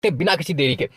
बिना किसी देरी के।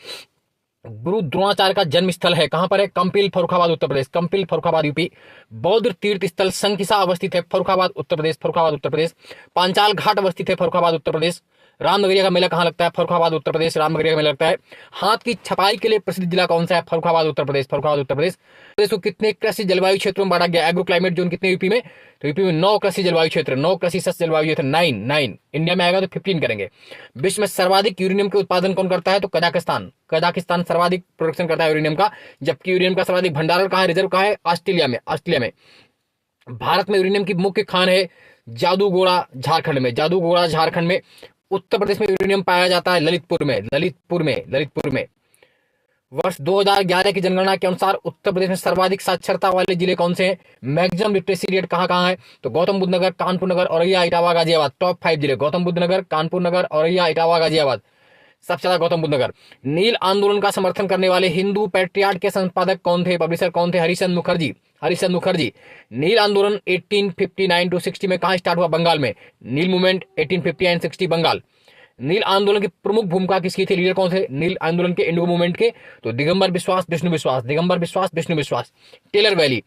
गुरु द्रोणाचार्य का जन्म स्थल है, कहां पर है? कंपिल, फर्रुखाबाद उत्तर प्रदेश। कंपिल, फर्रुखाबाद यूपी। बौद्ध तीर्थ स्थल संकिसा अवस्थित है, फर्रुखाबाद उत्तर प्रदेश। फर्रुखाबाद उत्तर प्रदेश। पांचाल घाट अवस्थित है, फर्रुखाबाद उत्तर प्रदेश। रामनगरिया का मेला कहां लगता है? फर्रुखाबाद उत्तर प्रदेश। रामनगरिया का मेला लगता है। हाथ की छपाई के लिए प्रसिद्ध जिला कौन सा है? फर्रुखाबाद उत्तर प्रदेश। फर्रुखाबाद उत्तर प्रदेश। प्रदेश को कितने कृषि जलवायु क्षेत्रों में बांटा गया? एग्रो क्लाइमेट जोन कितने यूपी में? तो यूपी में 9 कृषि जलवायु क्षेत्र, 9 कृषि सस्य जलवायु क्षेत्र, 9। इंडिया में आएगा तो 15 करेंगे। विश्व में सर्वाधिक यूरेनियम के उत्पादन कौन करता है? तो कजाकिस्तान। कजाकिस्तान सर्वाधिक प्रोडक्शन करता है यूरेनियम का, जबकि यूरेनियम का सर्वाधिक भंडारण कहां है, रिजर्व कहां है? ऑस्ट्रेलिया में। ऑस्ट्रेलिया में। भारत में यूरेनियम की मुख्य खान है जादूगोड़ा, झारखंड में। जादूगोड़ा झारखंड में। उत्तर प्रदेश में यूरेनियम पाया जाता है ललितपुर में। ललितपुर में। वर्ष 2011 की जनगणना के अनुसार उत्तर प्रदेश में सर्वाधिक साक्षरता वाले जिले कौन से हैं? मैक्सिमम लिटरेसी रेट कहां है? तो गौतम बुद्ध नगर, कानपुर नगर, औरैया, इटावा, गाजियाबाद। टॉप 5 जिले गौतम बुद्ध नगर, कानपुर नगर, औरैया, इटावा, गाजियाबाद। सबसे ज्यादा गौतम बुद्ध नगर। नील आंदोलन का समर्थन करने वाले हिंदू पैट्रियार्ट के संपादक कौन थे, पब्लिशर कौन थे? हरिश्चंद्र मुखर्जी। हरिश्चंद्र मुखर्जी। नील आंदोलन 1859 टू 60 में कहां स्टार्ट हुआ? बंगाल में। नील मूवमेंट 1859-60 बंगाल। नील आंदोलन की प्रमुख भूमिका किसकी थी? लीडर कौन थे नील आंदोलन के, इंडिगो मूवमेंट के? तो दिगंबर बिश्वास, विष्णु विश्वास। दिगंबर विश्वास, विष्णु विश्वास। Taylor valley.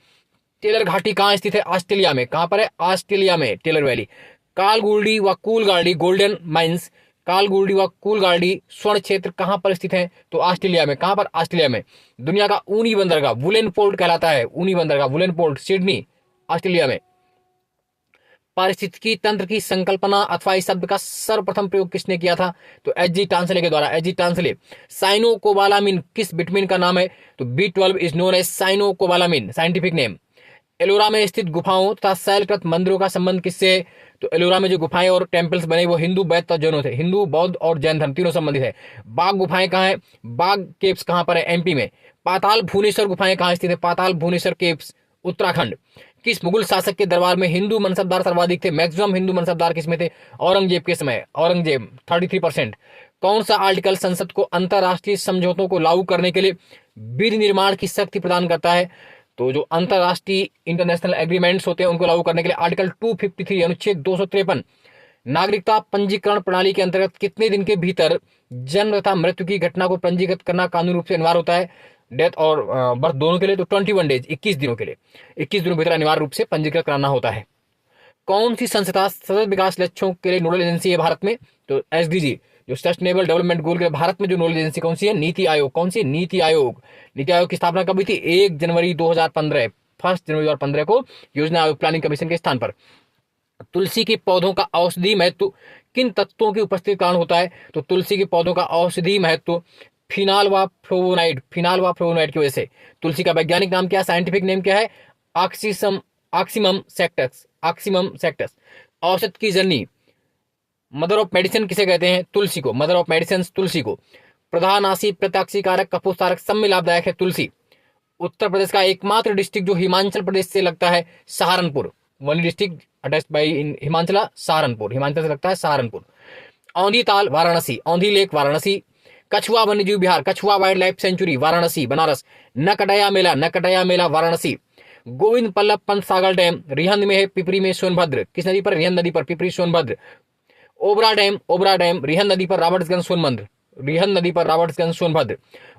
टेलर घाटी कहां स्थित है? ऑस्ट्रेलिया में। कहां पर है? ऑस्ट्रेलिया में, टेलर वैली। कालगुडी व कूलगाड़ी गोल्डन माइंस, कालगुडी व कूलगाड़ी स्वर्ण क्षेत्र कहां पर स्थित है? तो ऑस्ट्रेलिया में। कहां पर? ऑस्ट्रेलिया में। दुनिया का ऊनी बंदरगाह वुलन पोर्ट कहलाता है, ऊनी बंदरगाह वुलन पोर्ट, सिडनी, ऑस्ट्रेलिया में। पारिस्थितिकी तंत्र की संकल्पना अथवा इस शब्द का सर्वप्रथम प्रयोग किसने किया था? तो एच.जी. टांसले के द्वारा, एच.जी. टांसले। साइनोकोबालामिन किस विटामिन का नाम है? तो B12 is known as cyanocobalamin, scientific name. Ellora में स्थित गुफाओं तथा शैलकृत मंदिरों का संबंध किससे है? तो एलोरा में जो गुफाएं और टेम्पल्स बने वो हिंदू, बौद्ध तथा जैनों थे। हिंदू, बौद्ध और जैन धर्म तीनों संबंधित है। बाघ गुफाएं कहां है? बाघ केव्स कहां पर है? एमपी में। पाताल भुवनेश्वर गुफाएं कहां स्थित है? पाताल भुवनेश्वर केव्स, उत्तराखंड। किस मुगल शासक के दरबार में हिंदू मनसबदार सर्वाधिक थे? मैक्सिमम हिंदू मनसबदार किसमें थे? औरंगजेब के समय, औरंगजेब 33%। कौन सा आर्टिकल संसद को अंतरराष्ट्रीय समझौतों को लागू करने के लिए विधि निर्माण की शक्ति प्रदान करता है? तो जो अंतरराष्ट्रीय इंटरनेशनल एग्रीमेंट्स होते हैं उनको लागू करने के लिए आर्टिकल 253, अनुच्छेद 253। नागरिकता पंजीकरण प्रणाली के अंतर्गत कितने दिन के भीतर जन्म तथा मृत्यु की घटना को पंजीकृत करना कानूनी रूप से अनिवार्य होता है? डेथ और बर्थ दोनों के लिए? तो 21 डेज, 21 दिनों के लिए, 21 दिनों भीतर अनिवार्य रूप से पंजीकृत कराना होता है। कौन सी संस्था सतत विकास लक्ष्यों के लिए नोडल एजेंसी है भारत में? तो एसडीजी, जो सस्टेनेबल डेवलपमेंट गोल के भारत में जो नोडल एजेंसी कौन सी है? नीति आयोग। कौन सी? नीति आयोग। नीति आयोग की स्थापना कब हुई थी? 1 जनवरी 2015, 1 जनवरी 2015 को योजना आयोग प्लानिंग कमीशन के स्थान पर। तुलसी के पौधों का औषधि महत्व किन तत्वों की उपस्थिति कारण होता है? तो तुलसी के पौधों का औषधि महत्व फिनाल व फ्लोवोनाइड, फिनाल व फ्लोवोनाइड की वजह से। तुलसी का वैज्ञानिक नाम क्या है? साइंटिफिक नेम क्या है? ऑक्सीमम सेक्टस, ऑक्सीमम सेक्टस। औषध की जननी, मदर ऑफ मेडिसिन किसे कहते हैं? तुलसी को, मदर ऑफ मेडिसिन तुलसी को। प्रधानाशी, प्रत्याक्षीकारक, कफोस्तारक, सब में लाभदायक है तुलसी। उत्तर प्रदेश का एकमात्र डिस्ट्रिक्ट जो हिमाचल प्रदेश से लगता है, Saharanpur. One district attached by in Himachal, Saharanpur, Himachal से लगता है सहारनपुर। औंधी ताल, वाराणसी। औंधी लेक, वाराणसी। कछुआ वन्यजीव विहार, Kachhua wildlife sanctuary, Varanasi, Banaras. Nakatiya Mela, Nakatiya Mela, Varanasi. Govind Ballabh Pant Sagar dam Rihand में है, पिपरी में, सोनभद्र। किस नदी पर? रिहंद नदी पर, पिपरी, सोनभद्र। ओबरा डैम, ओबरा डैम रिहंद नदी पर, रॉबर्ट्सगंज, सोनभद्र, रिहंद नदी पर, रॉबर्ट्सगंज, सोनभद्र।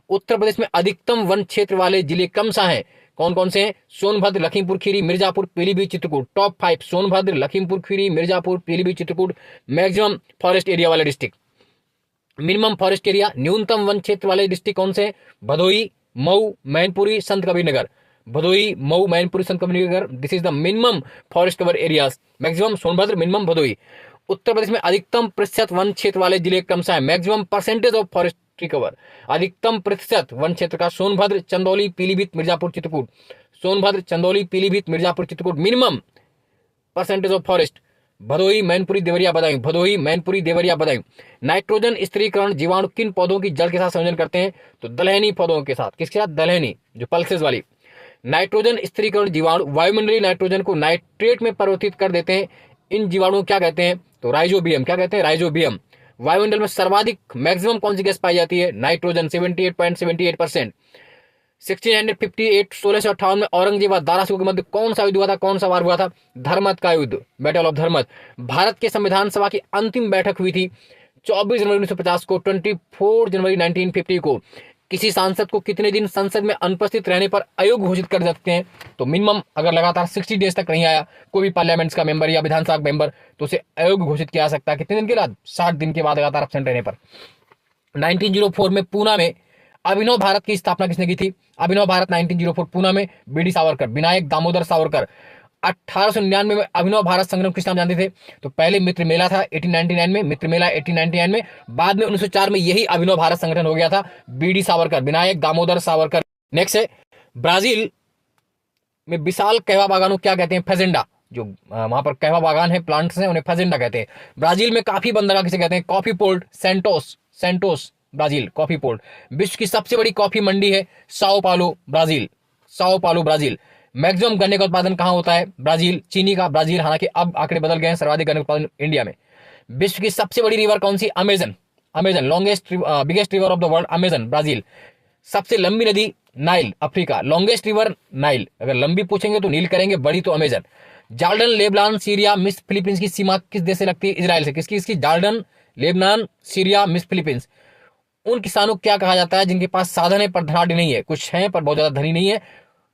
उत्तर प्रदेश में अधिकतम वन क्षेत्र वाले जिले कम सा हैं? कौन कौन से हैं? Sonbhadra, Lakhimpur Kheri, Mirzapur, Pilibhit, Chitrakoot. Top 5 Sonbhadra, Lakhimpur Kheri, Mirzapur, Pilibhit, Chitrakoot. Maximum forest area वाले डिस्ट्रिक्ट। मिनिमम फॉरेस्ट एरिया, न्यूनतम वन क्षेत्र वाले डिस्ट्रिक्ट कौन से हैं? Bhadohi, Mau, Mainpuri, Sant Kabirnagar. Bhadohi, Mau, Mainpuri, Sant Kabirnagar, this is the minimum forest cover areas. Maximum Sonbhadra, minimum Bhadohi. Uttar Pradesh में अधिकतम प्रतिशत वन क्षेत्र वाले जिले कम सा है? Maximum percentage of forestry cover, अधिकतम प्रतिशत वन क्षेत्र का Sonbhadra, Chandauli, Pilibhit, Mirzapur, Chitrakoot. Sonbhadra, Chandauli, Pilibhit, Mirzapur, Chitrakoot. Minimum percentage of forest Bhadohi, Mainpuri, Deoria, Budaun. Bhadohi, Mainpuri, Deoria, Budaun. Nitrogen स्थिरीकरण जीवाणु किन पौधों की जल के साथ संयोजन करते हैं? तो दलहनी पौधों के साथ। किसके साथ? दलहनी, जो पल्सेस वाली। नाइट्रोजन स्थिरीकरण जीवाणु वायुमंडलीय नाइट्रोजन को नाइट्रेट में परिवर्तित कर देते हैं। इन जीवाणुओं क्या कहते हैं? तो राइजोबियम। क्या कहते हैं? राइजोबियम। वायुमंडल में सर्वाधिक मैक्सिमम कौन सी गैस पाई जाती है? नाइट्रोजन, 78.78%। 1658 1658 में औरंगजेब व दारा सिकोह के मध्य कौन सा युद्ध हुआ था? कौन सा वार हुआ था? धर्मत का युद्ध, बैटल ऑफ धर्मत। भारत के संविधान सभा की अंतिम बैठक हुई थी 24 जनवरी 1950 को, 24 जनवरी 1950 को किसी सांसद को कितने दिन संसद में अनुपस्थित रहने पर अयोग्य घोषित कर सकते हैं? तो मिनिमम अगर लगातार 60 डेज तक नहीं आया कोई भी पार्लियामेंट्स का मेंबर या विधानसभा मेंबर, तो उसे अयोग्य घोषित किया जा सकता है कितने दिन के बाद? 60 दिन के बाद लगातार एब्सेंट रहने पर। 1904 में पूना में अभिनव भारत की स्थापना किसने की थी? अभिनव भारत 1904 पूना में बीडी सावरकर, विनायक दामोदर सावरकर। 1899 में अभिनव भारत संग्राम किस नाम जानते थे? तो पहले मित्र मेला था 1899 में, मित्र मेला 1899 में, बाद में 1904 में यही अभिनव भारत संगठन हो गया था, बीडी सावरकर, विनायक दामोदर सावरकर। नेक्स्ट है ब्राजील में विशाल कहवा बागानों क्या कहते हैं? फेजेंडा। जो वहां पर कहवा बागान है, प्लांट्स हैं, उन्हें फेजेंडा कहते हैं। ब्राजील में काफी बंदरगाह किसे कहते हैं? Coffee port, Santos Brazil, coffee port. विश्व की सबसे बड़ी कॉफी मंडी है Sao Paulo, Brazil, Sao Paulo, Brazil. Maximum गन्ने का उत्पादन कहां होता है? ब्राजील, चीनी का, ब्राजील। हालांकि अब आंकड़े बदल गए हैं, सर्वाधिक गन्ने उत्पादन इंडिया में। विश्व की सबसे बड़ी रिवर कौन सी? Amazon, longest biggest river of the world, Amazon, Brazil. सबसे लंबी नदी Nile, Africa, longest river Nile. अगर लंबी पूछेंगे तो नील करेंगे, बड़ी तो अमेजन। जॉर्डन, लेबनान, सीरिया, मिस्र, फिलीपींस की सीमा किस देश से लगती है? इजराइल से। किसकी? जॉर्डन, लेबनान, सीरिया, मिस्र, फिलीपींस। उन किसानों को क्या कहा जाता है जिनके पास साधन है पर धनाढ़ नहीं है? कुछ है पर बहुत ज्यादा धनी नहीं है।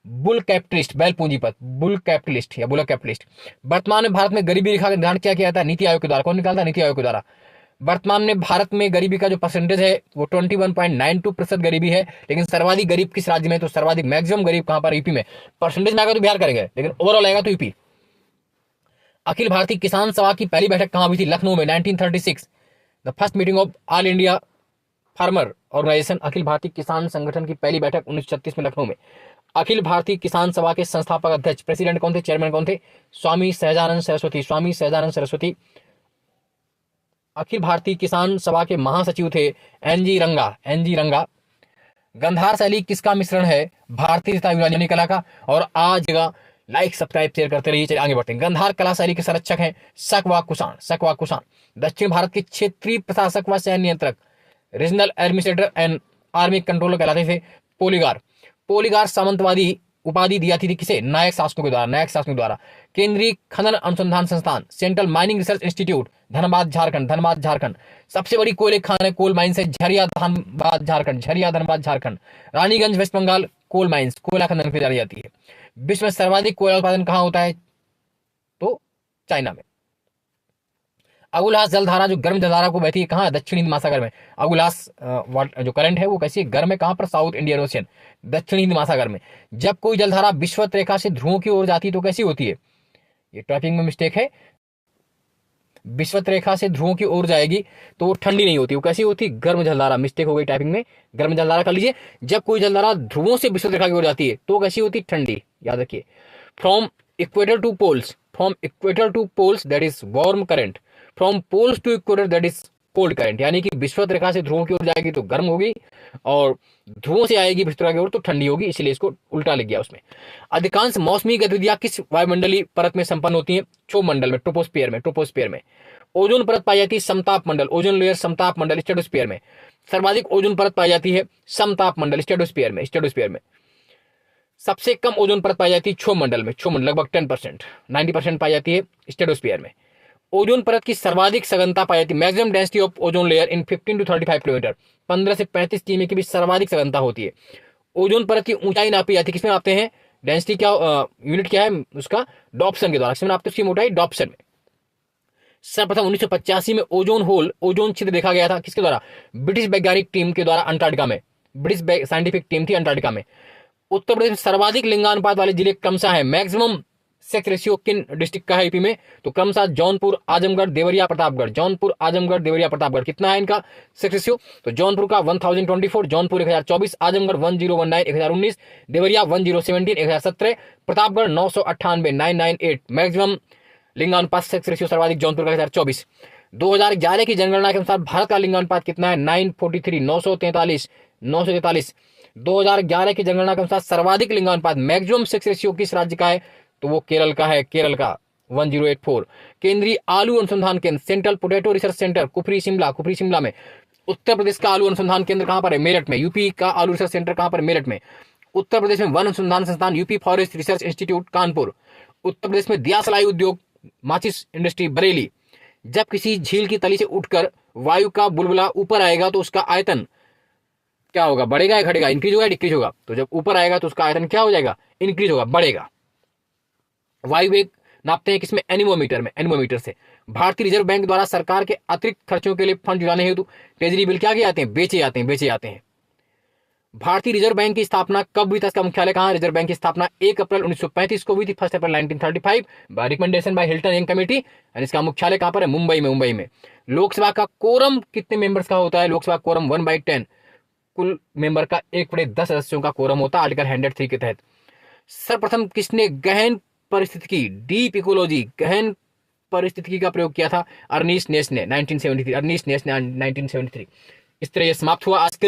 बुल कैपिटलिस्ट, बैल पूंजीपत, बुल कैपिटलिस्ट या बुल कैपिटलिस्ट। वर्तमान में भारत में गरीबी रेखा का निर्धारण क्या किया जाता है? नीति आयोग के द्वारा। कौन निकालता है? नीति आयोग के द्वारा। वर्तमान में भारत में गरीबी का जो परसेंटेज है वो 21.92% गरीबी है। लेकिन सर्वाधिक गरीब किस राज्य में? तो सर्वाधिक मैक्सिमम गरीब कहां पर? यूपी में। परसेंटेज में आएगा तो बिहार करेंगे, लेकिन ओवरऑल आएगा तो यूपी। अखिल भारतीय किसान सभा की पहली बैठक कहां हुई थी? लखनऊ में, 1936। The first meeting of all India farmer organization, Akhil Bharatiya Kisan संगठन की पहली बैठक 1936 में लखनऊ में। अखिल भारतीय किसान सभा के संस्थापक अध्यक्ष, प्रेसिडेंट कौन थे? चेयरमैन कौन थे? स्वामी सहजानंद सरस्वती, स्वामी सहजानंद सरस्वती। अखिल भारतीय किसान सभा के महासचिव थे एनजी रंगा। गंधार शैली किसका मिश्रण है? भारतीय तथा यूनानी कला का। और आज जगह लाइक सब्सक्राइब शेयर करते रहिए। चलिए आगे बढ़ते हैं। गंधार कला शैली के संरक्षक हैं शक व कुषाण। दक्षिण भारत के क्षेत्रीय प्रशासक व सैन्य नियंत्रक, regional administrator and army controller कहलाते थे पोलीगार सामंतवादी उपाधि दिया थी किसे? नायक शासकों के द्वारा। केंद्रीय खनन अनुसंधान संस्थान, central mining research institute, Dhanbad Jharkhand. सबसे बड़ी कोयले खान है, कोल माइंस है, झरिया धनबाद झारखंड। रानीगंज वेस्ट बंगाल, कोल माइंस, कोयला खनन की जानी जाती है। विश्व में सर्वाधिक कोयला उत्पादन कहां होता है? तो चाइना में। अगुलास जलधारा जो गर्म जलधारा को बहती है कहां? दक्षिण हिंद महासागर में। अगुलास जो करंट है वो कैसी गर्म है? कहां पर? साउथ इंडियन ओशियन, दक्षिण हिंद महासागर में। जब कोई जलधारा विषुवत रेखा से ध्रुवों की ओर जाती है तो कैसी होती है? ये टाइपिंग में मिस्टेक है। विषुवत रेखा से ध्रुवों की ओर जाएगी तो वो ठंडी नहीं होती, वो कैसी होती? गर्म जलधारा। मिस्टेक हो गई टाइपिंग में, गर्म जलधारा कर लीजिए। जब कोई जलधारा ध्रुवों से विषुवत रेखा की ओर जाती है तो कैसी होती? ठंडी, याद रखिए। From equator to poles that is warm current, from poles to equator that is cold current. यानी कि विषुवत रेखा से ध्रुवों की ओर जाएगी तो गर्म होगी और ध्रुवों से आएगी विषुवत रेखा की ओर तो ठंडी होगी, इसलिए इसको उल्टा लिख गया उसमें। अधिकांश मौसमी गतिविधियां किस वायुमंडलीय परत में संपन्न होती हैं? क्षोभमंडल में, ट्रोपोस्फियर में। ओजोन परत पाई जाती है समताप मंडल, ओजोन लेयर समताप मंडल, स्ट्रेटोस्फियर में। सर्वाधिक ओजोन परत पाई जाती है समताप मंडल, स्ट्रेटोस्फियर में। सबसे कम ओजोन परत पाई जाती है क्षोभ मंडल में, लगभग 10%, 90% पाई जाती है स्ट्रेटोस्फियर में। ओजोन परत की सर्वाधिक सघनता पाई जाती है, maximum density of ozone layer in 15 to 35 kilometre, 15 से 35 किमी की भी सर्वाधिक सघनता होती है। ओजोन परत की ऊंचाई नापी जाती है, किसमें नापते हैं? डेंसिटी क्या यूनिट क्या है उसका? डॉप्सन के द्वारा। किसमें नापते हैं उसकी मोटाई? डॉप्सन में। सर्वप्रथम 1985 में ओजोन छिद्र देखा गया था, किसके द्वारा? ब्रिटिश वैज्ञानिक टीम के द्वारा अंटार्कटिका में, ब्रिटिश साइंटिफिक टीम थी अंटार्कटिका में। उत्तर प्रदेश में सर्वाधिक लिंगानुपात वाले जिले क्रमशः है, मैक्सिमम सेक्स रेशियो किन डिस्ट्रिक्ट का है यूपी में? तो क्रमशः जौनपुर, आजमगढ़, देवरिया, प्रतापगढ़। कितना है इनका सेक्स रेशियो? तो जौनपुर का 1024, जौनपुर 1024, आजमगढ़ 1019, 1019, देवरिया 1017, 1017, प्रतापगढ़ 998, 998। मैक्सिमम लिंगानुपात सेक्स रेशियो सर्वाधिक जौनपुर का 1024। 2011 की जनगणना के अनुसार भारत का लिंगानुपात कितना है? 943, 943। 2011 की जनगणना के अनुसार सर्वाधिक लिंगानुपात मैक्सिमम सेक्स रेशियो किस राज्य का है? तो वो केरल का 1084। केंद्रीय आलू अनुसंधान केंद्र, central potato research centre, Kufri Shimla में। उत्तर प्रदेश का आलू अनुसंधान केंद्र कहां पर है? मेरठ में। यूपी का आलू रिसर्च सेंटर कहां पर? मेरठ में। उत्तर प्रदेश में वन अनुसंधान संस्थान, UP forest research institute, Kanpur. Uttar Pradesh में दियासलाई उद्योग, माचिस इंडस्ट्री, बरेली। जब किसी झील की तली से उठकर वायु का बुलबुला ऊपर आएगा तो उसका आयतन क्या होगा, बढ़ेगा या घटेगा, इंक्रीज होगा डिक्रीज होगा? तो जब ऊपर आएगा तो उसका आयतन क्या हो जाएगा, इंक्रीज होगा, बढ़ेगा। वायु वेग नापते हैं किसमें, एनीमोमीटर में, एनीमोमीटर से। भारतीय रिजर्व बैंक द्वारा सरकार के अतिरिक्त खर्चों के लिए फंड जुटाने हेतु ट्रेजरी बिल क्या किए जाते हैं, बेचे जाते हैं, बेचे जाते हैं। भारतीय रिजर्व बैंक की स्थापना कब हुई था, इसका मुख्यालय कहां? रिजर्व बैंक की स्थापना 1 अप्रैल 1935 को हुई थी, 1 अप्रैल 1935, recommendation by Hilton young committee. And इसका मुख्यालय कहां पर है, मुंबई में, मुंबई में। लोकसभा का कोरम कितने मेंबर्स का होता है? लोकसभा कोरम 1/10, कुल मेंबर का 1/10 सदस्यों का कोरम होता है, आर्टिकल 103 के तहत। सर्वप्रथम किसने गहन परिस्थितिकी, डीप इकोलॉजी, गहन परिस्थितिकी का प्रयोग किया था? अर्नीस्ट नेस ने 1973, अर्नीस्ट नेस ने 1973। इस तरह यह समाप्त हुआ आज के